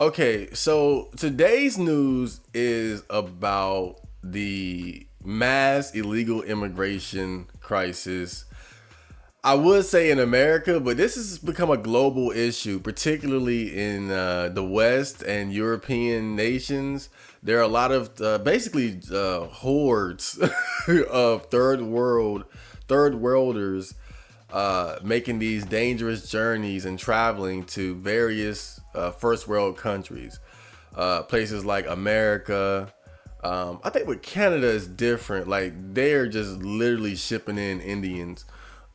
Okay, so today's news is about the mass illegal immigration crisis. I would say in America, but this has become a global issue, particularly in the West and European nations. There are a lot of basically hordes of third worlders making these dangerous journeys and traveling to various first world countries, places like America. I think with Canada is different. Like they're just literally shipping in Indians.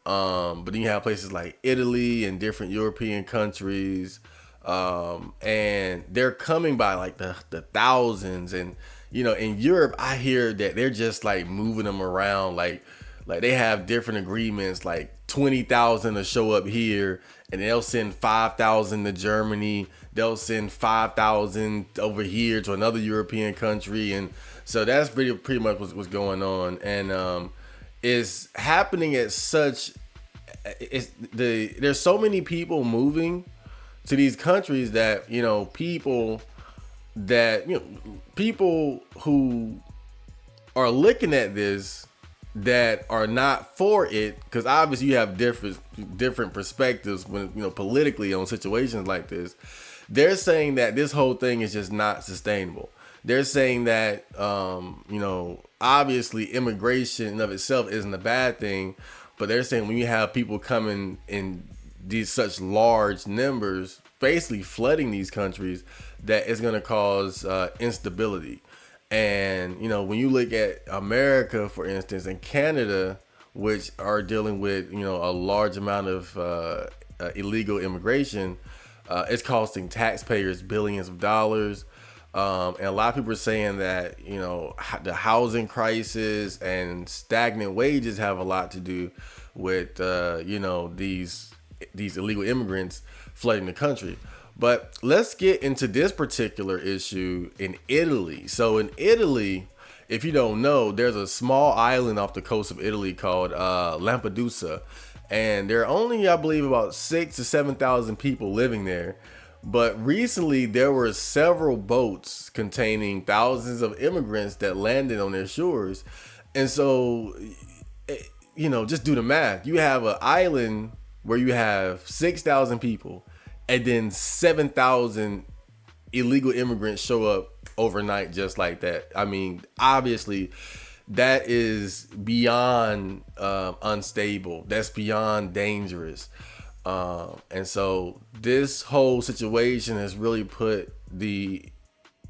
But then you have places like Italy and different European countries. And they're coming by like the thousands. And, in Europe, I hear that they're just like moving them around. Like they have different agreements, like 20,000 to show up here, and they'll send 5,000 to Germany. They'll send 5,000 over here to another European country. And so that's pretty much what's going on. And, is happening at such there's so many people moving to these countries that people who are looking at this that are not for it, because obviously you have different perspectives when politically on situations like this. They're saying that this whole thing is just not sustainable. They're saying that obviously immigration in of itself isn't a bad thing, but they're saying when you have people coming in these such large numbers, basically flooding these countries, that it's going to cause instability. And when you look at America, for instance, and Canada, which are dealing with a large amount of illegal immigration, it's costing taxpayers billions of dollars. And a lot of people are saying that, the housing crisis and stagnant wages have a lot to do with, these illegal immigrants flooding the country. But let's get into this particular issue in Italy. So in Italy, if you don't know, there's a small island off the coast of Italy called Lampedusa. And there are only, I believe, about 6,000 to 7,000 people living there. But recently, there were several boats containing thousands of immigrants that landed on their shores. And so, just do the math. You have an island where you have 6,000 people, and then 7,000 illegal immigrants show up overnight just like that. I mean, obviously, that is beyond unstable. That's beyond dangerous. And so this whole situation has really put the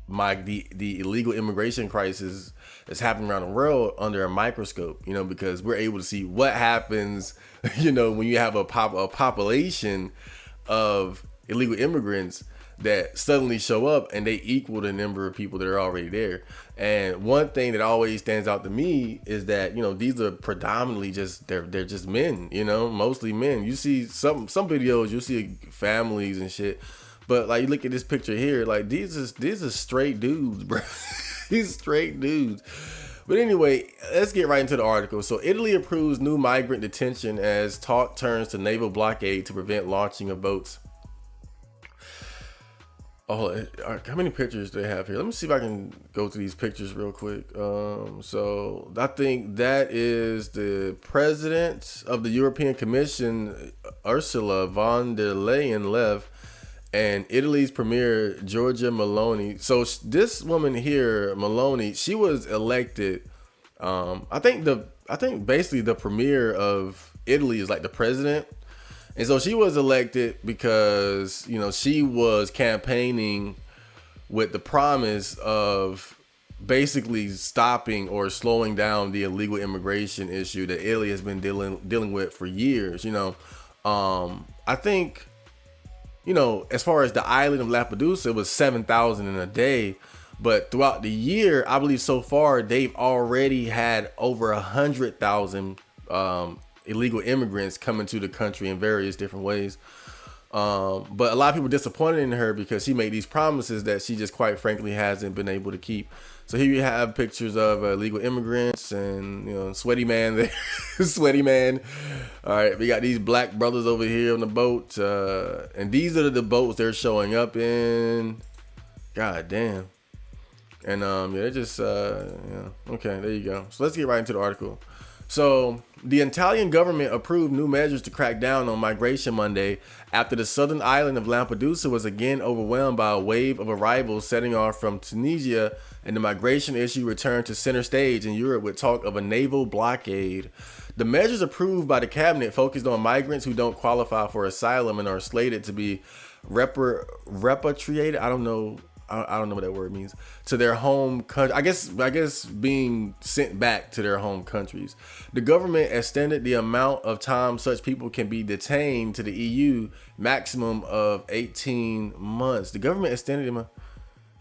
illegal immigration crisis that's happening around the world under a microscope, because we're able to see what happens, when you have a population of illegal immigrants that suddenly show up and they equal the number of people that are already there. And one thing that always stands out to me is that, these are predominantly they're just men, mostly men. You see some videos, you see families and shit. But like, you look at this picture here, like these are straight dudes, bro. These straight dudes. But anyway, let's get right into the article. So Italy approves new migrant detention as talk turns to naval blockade to prevent launching of boats. Oh, how many pictures do they have here? Let me see if I can go through these pictures real quick. So I think that is the president of the European Commission, Ursula von der Leyen, left, and Italy's premier, Giorgia Meloni. So this woman here, Meloni, she was elected. I think basically the premier of Italy is like the president. And so she was elected because, she was campaigning with the promise of basically stopping or slowing down the illegal immigration issue that Italy has been dealing with for years. I think, as far as the island of Lampedusa, it was 7,000 in a day. But throughout the year, I believe so far, they've already had over 100,000 illegal immigrants coming to the country in various different ways. But a lot of people are disappointed in her because she made these promises that she just quite frankly hasn't been able to keep. So here you have pictures of illegal immigrants and, sweaty man there. Sweaty man. All right, we got these black brothers over here on the boat. And these are the boats they're showing up in. God damn. And yeah, they just yeah. Okay, there you go. So let's get right into the article. So the Italian government approved new measures to crack down on migration Monday after the southern island of Lampedusa was again overwhelmed by a wave of arrivals setting off from Tunisia, and the migration issue returned to center stage in Europe with talk of a naval blockade. The measures approved by the cabinet focused on migrants who don't qualify for asylum and are slated to be repatriated. I don't know what that word means, to their home country. I guess being sent back to their home countries. The government extended the amount of time such people can be detained to the EU maximum of 18 months. The government extended them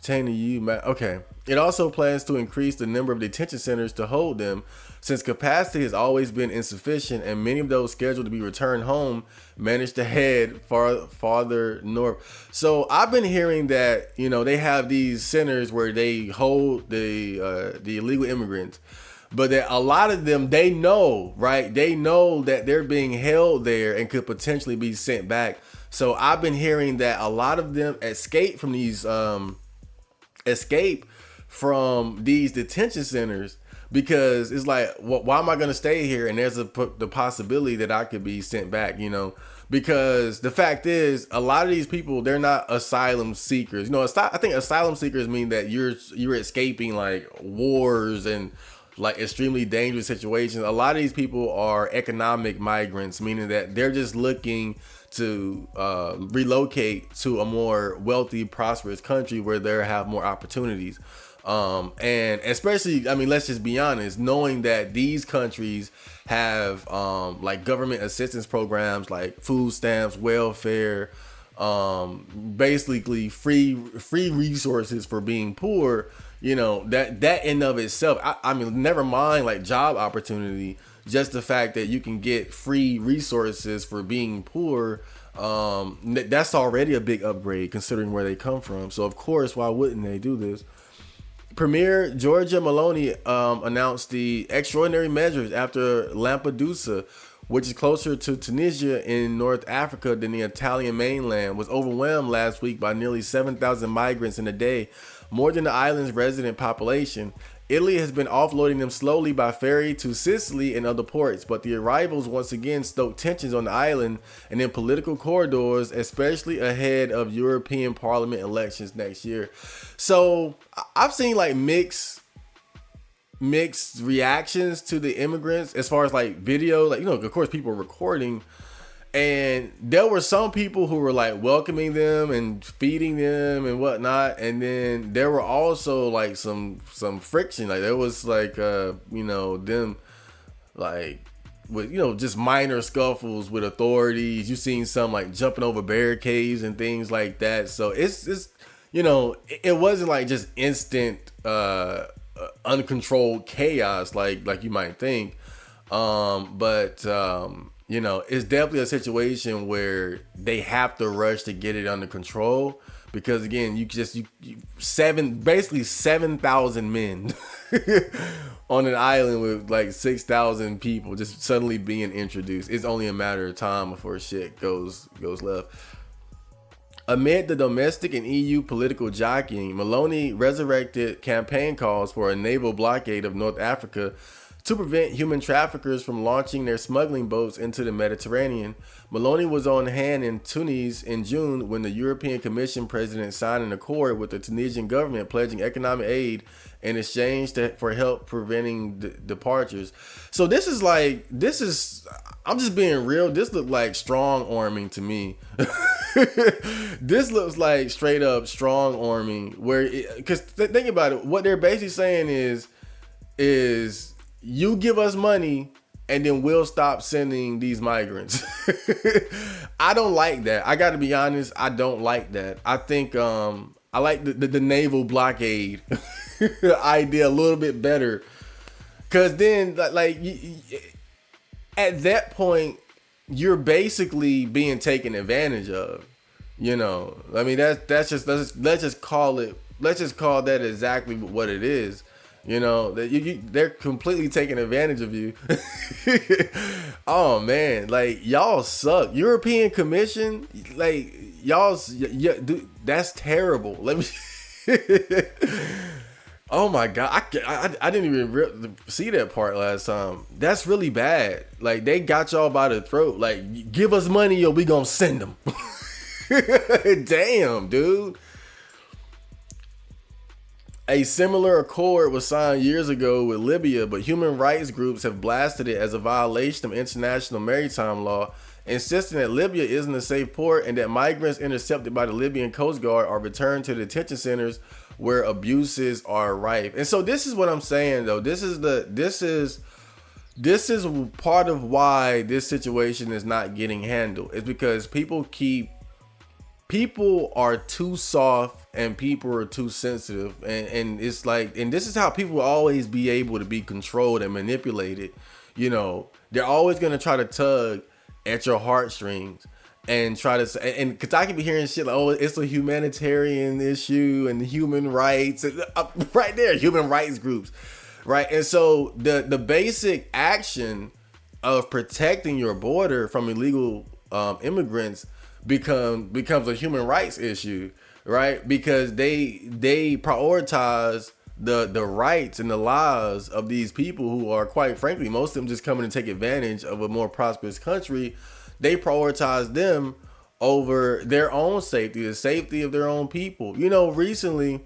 detained the EU. Okay. It also plans to increase the number of detention centers to hold them, since capacity has always been insufficient and many of those scheduled to be returned home managed to head farther north. So I've been hearing that, you know, they have these centers where they hold the illegal immigrants, but that a lot of them, they know, right? They know that they're being held there and could potentially be sent back. So I've been hearing that a lot of them escape from these detention centers, because it's like, why am I going to stay here? And there's the possibility that I could be sent back, you know, because the fact is, a lot of these people, they're not asylum seekers. You know, I think asylum seekers mean that you're escaping like wars and like extremely dangerous situations. A lot of these people are economic migrants, meaning that they're just looking to relocate to a more wealthy, prosperous country where they have more opportunities. And especially, I mean, let's just be honest, knowing that these countries have like government assistance programs like food stamps, welfare, basically free resources for being poor, you know, that in of itself, I mean, never mind like job opportunity, just the fact that you can get free resources for being poor, that's already a big upgrade considering where they come from. So of course, why wouldn't they do this? Premier Giorgia Meloni announced the extraordinary measures after Lampedusa, which is closer to Tunisia in North Africa than the Italian mainland, was overwhelmed last week by nearly 7,000 migrants in a day, more than the island's resident population. Italy has been offloading them slowly by ferry to Sicily and other ports, but the arrivals once again stoked tensions on the island and in political corridors, especially ahead of European Parliament elections next year. So I've seen like mixed reactions to the immigrants as far as like video, like, you know, of course people recording, and there were some people who were like welcoming them and feeding them and whatnot. And then there were also like some friction. Like there was like, you know, them like with, you know, just minor scuffles with authorities. You seen some like jumping over barricades and things like that. So it's you know, it wasn't like just instant, uncontrolled chaos like you might think. But you know, it's definitely a situation where they have to rush to get it under control, because again, basically 7,000 men on an island with like 6,000 people just suddenly being introduced. It's only a matter of time before shit goes left. Amid the domestic and EU political jockeying, Meloni resurrected campaign calls for a naval blockade of North Africa to prevent human traffickers from launching their smuggling boats into the Mediterranean. Meloni was on hand in Tunis in June when the European Commission president signed an accord with the Tunisian government pledging economic aid in exchange for help preventing departures. So this is, I'm just being real, this looked like strong arming to me. This looks like straight up strong arming, because think about it, what they're basically saying is you give us money and then we'll stop sending these migrants. I don't like that. I got to be honest. I don't like that. I think I like the naval blockade idea a little bit better, because then like at that point you're basically being taken advantage of. You know, I mean, let's just call that exactly what it is. You know, that they're completely taking advantage of you. Oh man, like y'all suck. European Commission, like dude, that's terrible. Oh my God, I didn't even see that part last time. That's really bad. Like, they got y'all by the throat. Like, give us money or we gonna send them. Damn, dude. A similar accord was signed years ago with Libya, but human rights groups have blasted it as a violation of international maritime law, insisting that Libya isn't a safe port and that migrants intercepted by the Libyan Coast Guard are returned to detention centers where abuses are rife. And so this is what I'm saying, though. This is part of why this situation is not getting handled. It's because people are too soft and people are too sensitive, and it's like, and this is how people will always be able to be controlled and manipulated. You know, they're always going to try to tug at your heartstrings and try to say, and because I can be hearing shit like, oh, it's a humanitarian issue and human rights, right there, human rights groups, right? And so the basic action of protecting your border from illegal immigrants becomes a human rights issue, right? Because they prioritize the rights and the lives of these people who are, quite frankly, most of them just coming to take advantage of a more prosperous country. They prioritize them over their own safety, the safety of their own people. You know, recently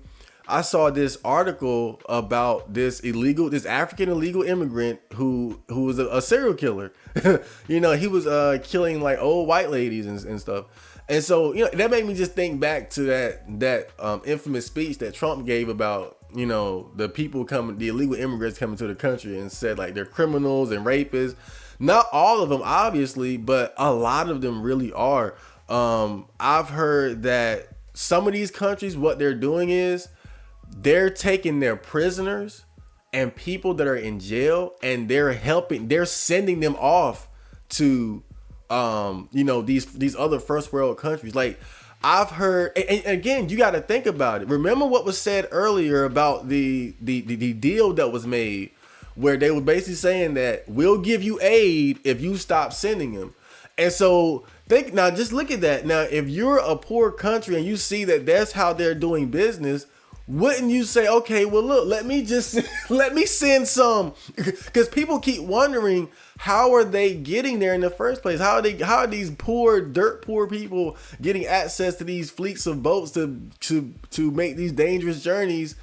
I saw this article about this African illegal immigrant who was a serial killer. You know, he was killing like old white ladies and stuff. And so, you know, that made me just think back to that infamous speech that Trump gave about, you know, the illegal immigrants coming to the country, and said like they're criminals and rapists. Not all of them, obviously, but a lot of them really are. I've heard that some of these countries, what they're doing is they're taking their prisoners and people that are in jail, and they're sending them off to you know, these other first world countries. Like, I've heard, and again, you got to think about it. Remember what was said earlier about the deal that was made, where they were basically saying that we'll give you aid if you stop sending them. And so just look at that. Now, if you're a poor country and you see that that's how they're doing business, wouldn't you say, okay, well, look, let me send some? Because people keep wondering, how are they getting there in the first place? How are these dirt poor people getting access to these fleets of boats to make these dangerous journeys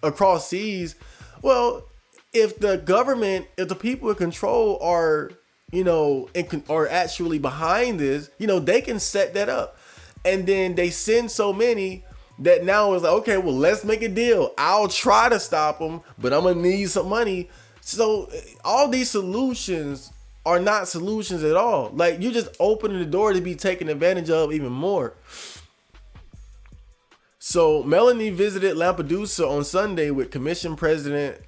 across seas? Well, if the people in control are, you know, are actually behind this, you know, they can set that up. And then they send so many that now it's like, okay, well, let's make a deal. I'll try to stop them, but I'm going to need some money. So all these solutions are not solutions at all. Like, you're just opening the door to be taken advantage of even more. So Melanie visited Lampedusa on Sunday with Commission President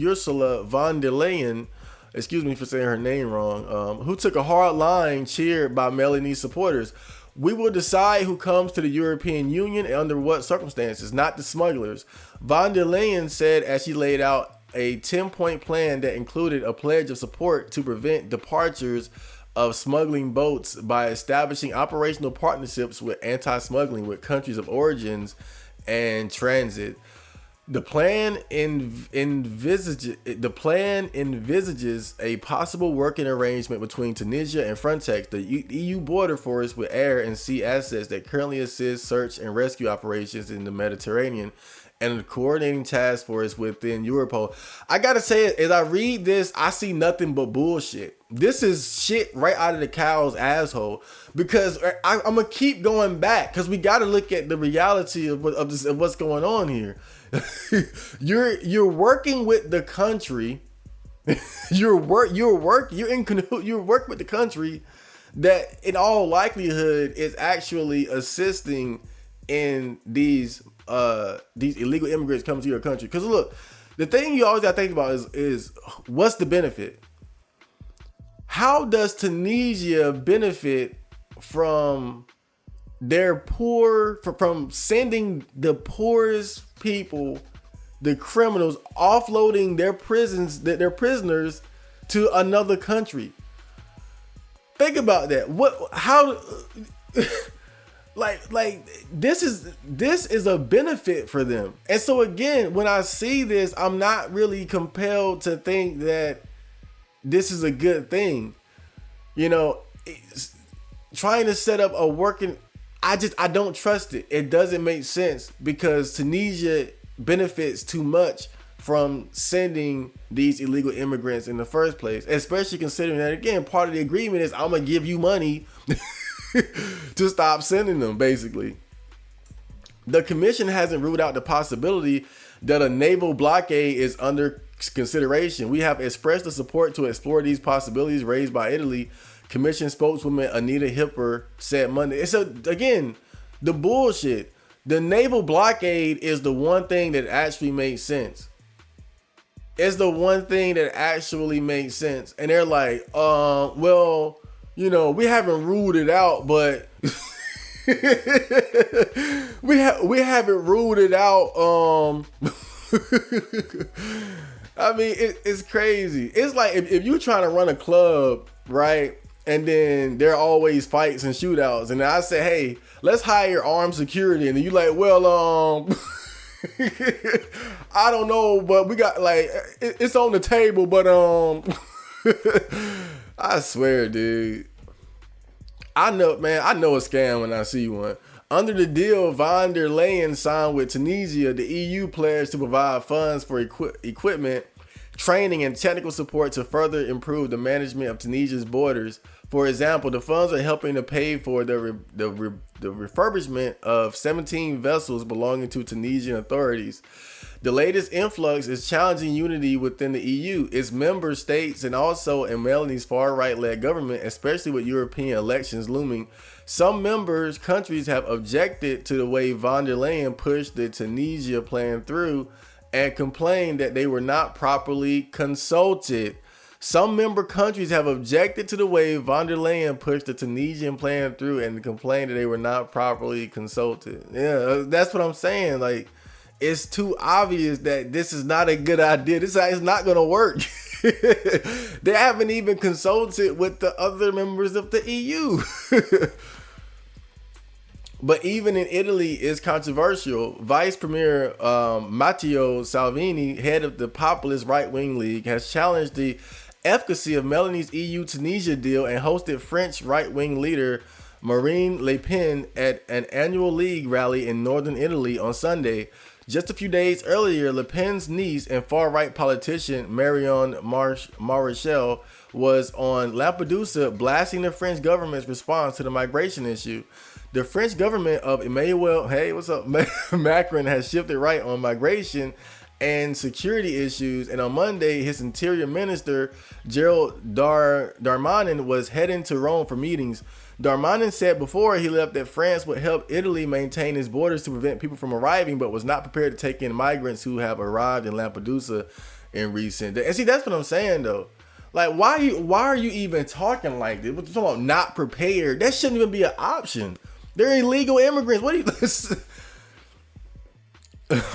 Ursula von der Leyen, excuse me for saying her name wrong, who took a hard line cheered by Melanie's supporters. We will decide who comes to the European Union and under what circumstances, not the smugglers. Von der Leyen said as she laid out a 10-point plan that included a pledge of support to prevent departures of smuggling boats by establishing operational partnerships with anti-smuggling with countries of origins and transit. The plan envisages a possible working arrangement between Tunisia and Frontex, the EU border force with air and sea assets that currently assist search and rescue operations in the Mediterranean, and a coordinating task force within Europol. I gotta say, as I read this, I see nothing but bullshit. This is shit right out of the cow's asshole, because I'm gonna keep going back, because we gotta look at the reality of what's going on here. You're working with the country. You're working with the country that in all likelihood is actually assisting in these illegal immigrants coming to your country. Because look, the thing you always gotta think about is what's the benefit? How does Tunisia benefit from from sending the poorest people, the criminals, offloading their prisoners to another country? Think about that. like this is a benefit for them. And so again, when I see this, I'm not really compelled to think that this is a good thing. You know, trying to set up a working, I don't trust it. It doesn't make sense because Tunisia benefits too much from sending these illegal immigrants in the first place, especially considering that, again, part of the agreement is I'm gonna give you money to stop sending them, basically. The commission hasn't ruled out the possibility that a naval blockade is under consideration. We have expressed the support to explore these possibilities raised by Italy, commission spokeswoman Anita Hipper said Monday. It's again, the bullshit. The naval blockade is the one thing that actually makes sense. It's the one thing that actually makes sense. And they're like, well, you know, we haven't ruled it out, but we haven't ruled it out. I mean, it's crazy. It's like if you're trying to run a club, right? And then there are always fights and shootouts. And I say, hey, let's hire armed security. And then you like, well, I don't know, but we got like, it's on the table, but I swear, dude. I know, man, I know a scam when I see one. Under the deal von der Leyen signed with Tunisia, the EU pledged to provide funds for equipment, training, and technical support to further improve the management of Tunisia's borders. For example, the funds are helping to pay for the refurbishment of 17 vessels belonging to Tunisian authorities. The latest influx is challenging unity within the EU, its member states, and also in Melanie's far-right-led government, especially with European elections looming. Some countries have objected to the way von der Leyen pushed the Tunisia plan through and complained that they were not properly consulted. Some member countries have objected to the way von der Leyen pushed the Tunisian plan through and complained that they were not properly consulted. Yeah, that's what I'm saying. Like, it's too obvious that this is not a good idea. This is not going to work. They haven't even consulted with the other members of the EU. But even in Italy, it's controversial. Vice Premier Matteo Salvini, head of the populist right-wing league, has challenged the efficacy of Melanie's EU-Tunisia deal and hosted French right-wing leader Marine Le Pen at an annual league rally in northern Italy on Sunday. Just a few days earlier, Le Pen's niece and far-right politician Marion Maréchal was on Lampedusa blasting the French government's response to the migration issue. The French government of Emmanuel, hey, what's up, Macron has shifted right on migration and security issues, and on Monday, his interior minister, Gerald Darmanin, was heading to Rome for meetings. Darmanin said before he left that France would help Italy maintain its borders to prevent people from arriving, but was not prepared to take in migrants who have arrived in Lampedusa in recent days. And see, that's what I'm saying, though. Like, why are you even talking like this? What you talking about? Not prepared? That shouldn't even be an option. They're illegal immigrants. What do you...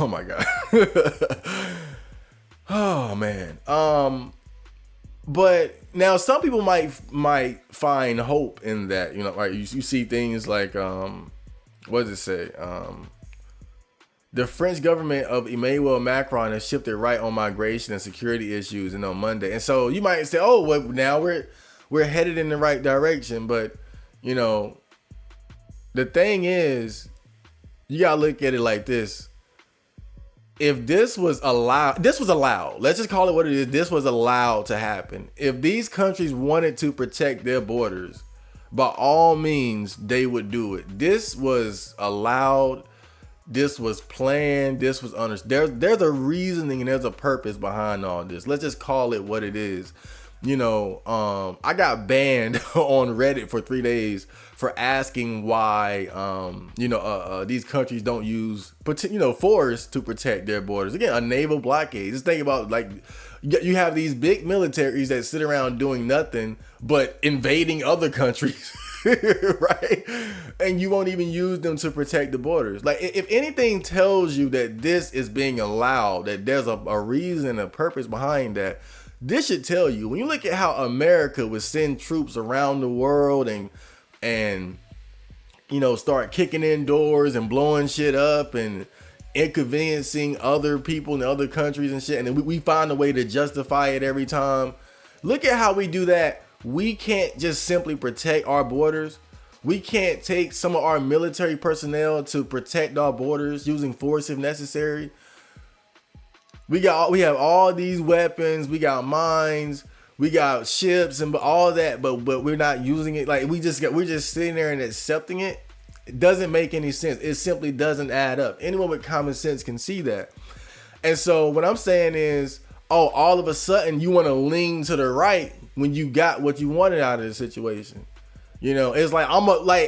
Oh my God. Oh man. But now some people might find hope in that, you know, right? You see things like what does it say? The French government of Emmanuel Macron has shifted right on migration and security issues and on Monday. And so you might say, oh, well, now we're headed in the right direction, but you know, the thing is, you gotta look at it like this. If this was allowed, let's just call it what it is. This was allowed to happen. If these countries wanted to protect their borders, by all means, they would do it. This was allowed. This was planned. This was understood. There's a reasoning and there's a purpose behind all this. Let's just call it what it is. You know, I got banned on Reddit for 3 days for asking why, these countries don't use, force to protect their borders. Again, a naval blockade. Just think about, like, you have these big militaries that sit around doing nothing but invading other countries, right? And you won't even use them to protect the borders. Like, if anything tells you that this is being allowed, that there's a reason, a purpose behind that, this should tell you, when you look at how America would send troops around the world and start kicking in doors and blowing shit up and inconveniencing other people in other countries and shit. And then we find a way to justify it every time. Look at how we do that. We can't just simply protect our borders. We can't take some of our military personnel to protect our borders using force if necessary. We have all these weapons. We got mines. We got ships and all that, but we're not using it. Like we're just sitting there and accepting it. It doesn't make any sense. It simply doesn't add up. Anyone with common sense can see that. And so what I'm saying is, all of a sudden you want to lean to the right when you got what you wanted out of the situation. It's like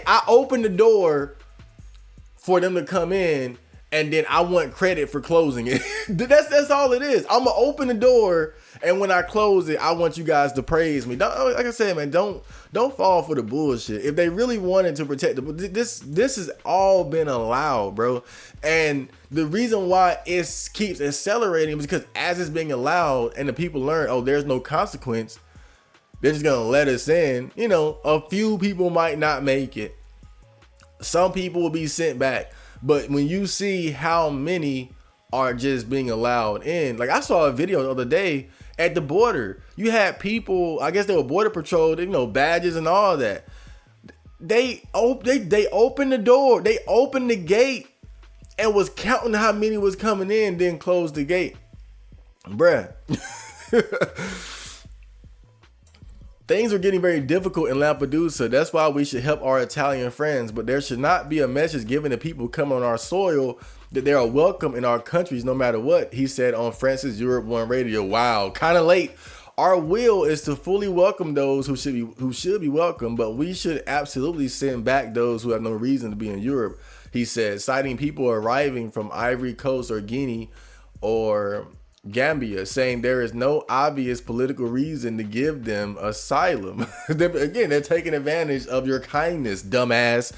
I opened the door for them to come in, and then I want credit for closing it. That's all it is. I'm gonna open the door, and when I close it, I want you guys to praise me. Like I said, man, don't fall for the bullshit. If they really wanted to protect this has all been allowed, bro. And the reason why it keeps accelerating is because as it's being allowed, and the people learn, there's no consequence. They're just gonna let us in. A few people might not make it. Some people will be sent back. But when you see how many are just being allowed in, like I saw a video the other day at the border. You had people, I guess they were border patrol, badges and all that. They opened the door, they opened the gate and was counting how many was coming in, then closed the gate. Bruh. Things are getting very difficult in Lampedusa. That's why we should help our Italian friends. But there should not be a message given to people coming on our soil that they are welcome in our countries no matter what, he said on Francis Europe 1 Radio. Wow, kind of late. Our will is to fully welcome those who should be welcome, but we should absolutely send back those who have no reason to be in Europe, he said, citing people arriving from Ivory Coast or Guinea or Gambia, saying there is no obvious political reason to give them asylum. They're taking advantage of your kindness, dumbass.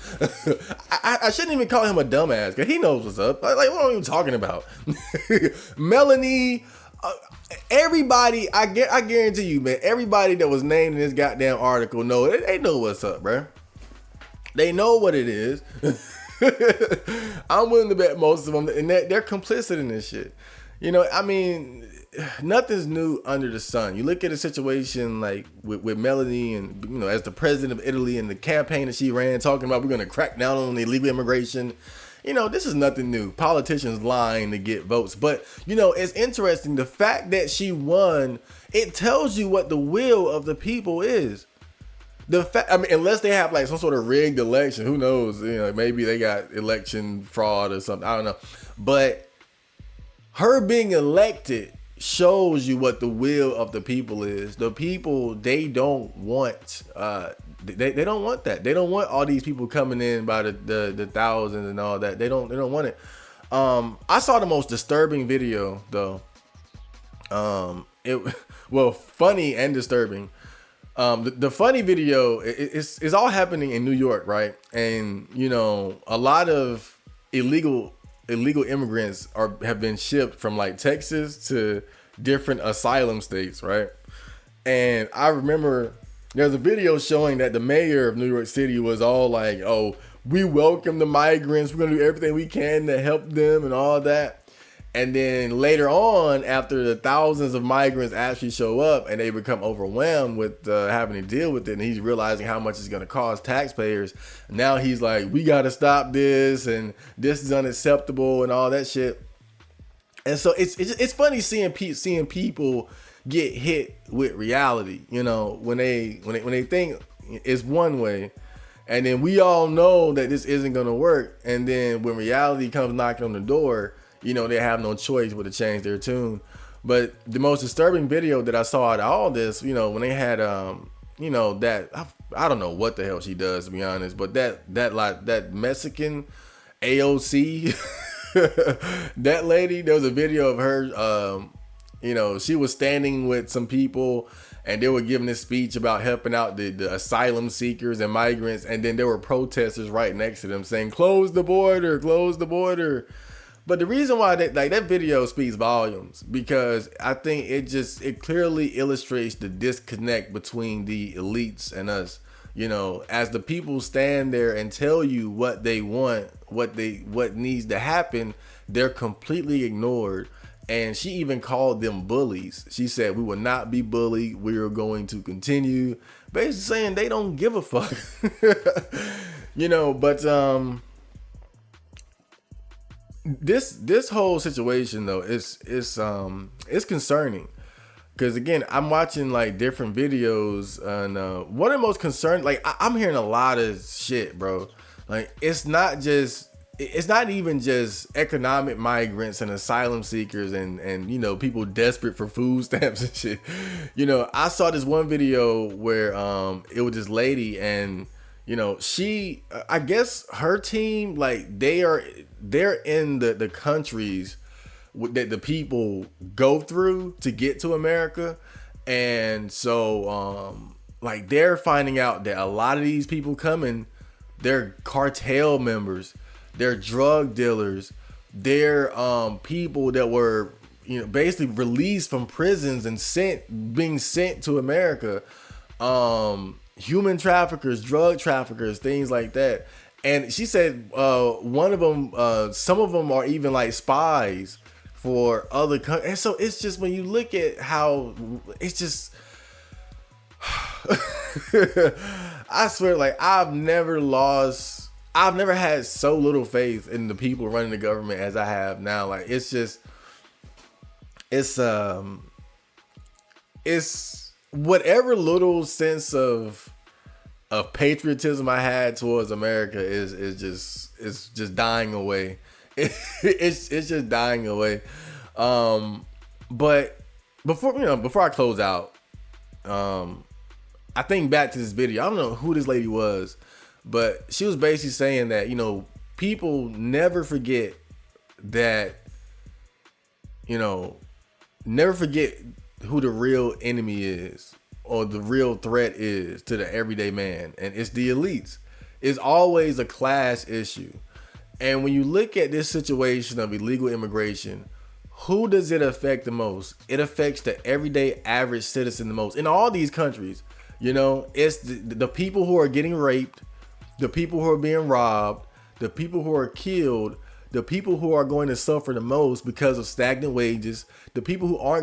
I shouldn't even call him a dumbass because he knows what's up. Like what are you talking about? Melanie, everybody, I guarantee you, man, everybody that was named in this goddamn article they know what's up, bro. They know what it is. I'm willing to bet most of them, and they're complicit in this shit. Nothing's new under the sun. You look at a situation like with Melanie and, as the president of Italy and the campaign that she ran talking about we're going to crack down on illegal immigration. This is nothing new. Politicians lying to get votes. But, it's interesting. The fact that she won, it tells you what the will of the people is. Unless they have like some sort of rigged election, who knows? Maybe they got election fraud or something. I don't know. But her being elected shows you what the will of the people is. The people, they don't want they don't want that. They don't want all these people coming in by the thousands and all that. They don't want it. I saw the most disturbing video though. Funny and disturbing. The funny video is all happening in New York, right? And a lot of illegal immigrants have been shipped from like Texas to different asylum states, right? And I remember there's a video showing that the mayor of New York City was all like, we welcome the migrants, we're gonna do everything we can to help them and all that. And then later on, after the thousands of migrants actually show up and they become overwhelmed with having to deal with it, and he's realizing how much it's going to cost taxpayers, now he's like, we got to stop this, and this is unacceptable and all that shit. And so it's funny seeing people get hit with reality, when they think it's one way, and then we all know that this isn't going to work, and then when reality comes knocking on the door, they have no choice but to change their tune. But the most disturbing video that I saw out of all this, when they had, that, I don't know what the hell she does, to be honest, but that Mexican AOC, that lady, there was a video of her, she was standing with some people and they were giving this speech about helping out the asylum seekers and migrants. And then there were protesters right next to them saying, close the border, close the border. But the reason why that video speaks volumes, because I think it clearly illustrates the disconnect between the elites and us. You know, as the people stand there and tell you what they want, what needs to happen, they're completely ignored. And she even called them bullies. She said, we will not be bullied. We are going to continue. Basically saying they don't give a fuck. You know, but this whole situation though is concerning. Because again, I'm watching like different videos, and one of the most concerned, like I'm hearing a lot of shit, bro. Like it's not even just economic migrants and asylum seekers and you know, people desperate for food stamps and shit. You know, I saw this one video where it was this lady, and you know, I guess her team, like they're in the countries that the people go through to get to America. And so like they're finding out that a lot of these people coming, they're cartel members, they're drug dealers, they're people that were, you know, basically released from prisons and being sent to America, human traffickers, drug traffickers, things like that. And she said one of them, some of them are even like spies for other countries. And so it's just, when you look at how it's just I swear, like I've never had so little faith in the people running the government as I have now. Like it's whatever little sense of patriotism I had towards America is just dying away. It's just dying away. But before I close out, I think back to this video. I don't know who this lady was, but she was basically saying that, you know, people never forget that, you know, never forget who the real enemy is or the real threat is to the everyday man. And it's the elites. It's always a class issue. And when you look at this situation of illegal immigration, who does it affect the most? It affects the everyday average citizen the most. In all these countries, you know, it's the people who are getting raped, the people who are being robbed, the people who are killed, the people who are going to suffer the most because of stagnant wages, the people who are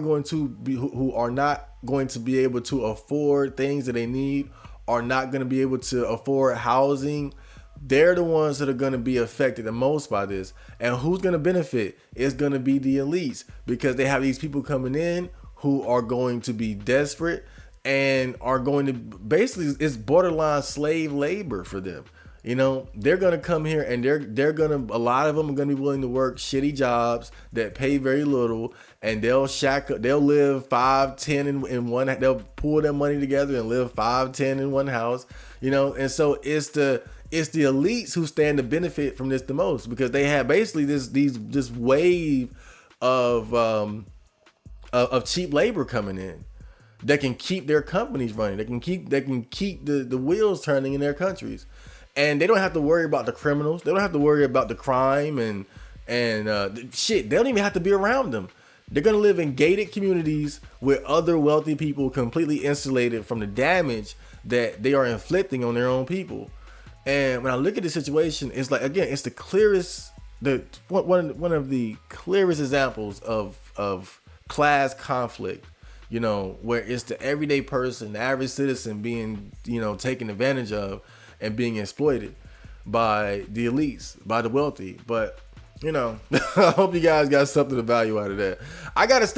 not going to be able to afford things that they need, are not going to be able to afford housing. They're the ones that are going to be affected the most by this. And who's going to benefit? It's going to be the elites, because they have these people coming in who are going to be desperate and are going to basically, it's borderline slave labor for them. You know, they're going to come here and they're going to, a lot of them are going to be willing to work shitty jobs that pay very little, and they'll live 5-10 in one, they'll pull their money together and live 5-10 in one house, you know. And so it's the elites who stand to benefit from this the most, because they have basically this wave of cheap labor coming in that can keep their companies running. They can keep the wheels turning in their countries. And they don't have to worry about the criminals. They don't have to worry about the crime and shit. They don't even have to be around them. They're going to live in gated communities with other wealthy people, completely insulated from the damage that they are inflicting on their own people. And when I look at the situation, it's like, again, it's the clearest, one of the clearest examples of class conflict, you know, where it's the everyday person, the average citizen being, you know, taken advantage of and being exploited by the elites, by the wealthy. But, you know, I hope you guys got something to value out of that. I got to stop.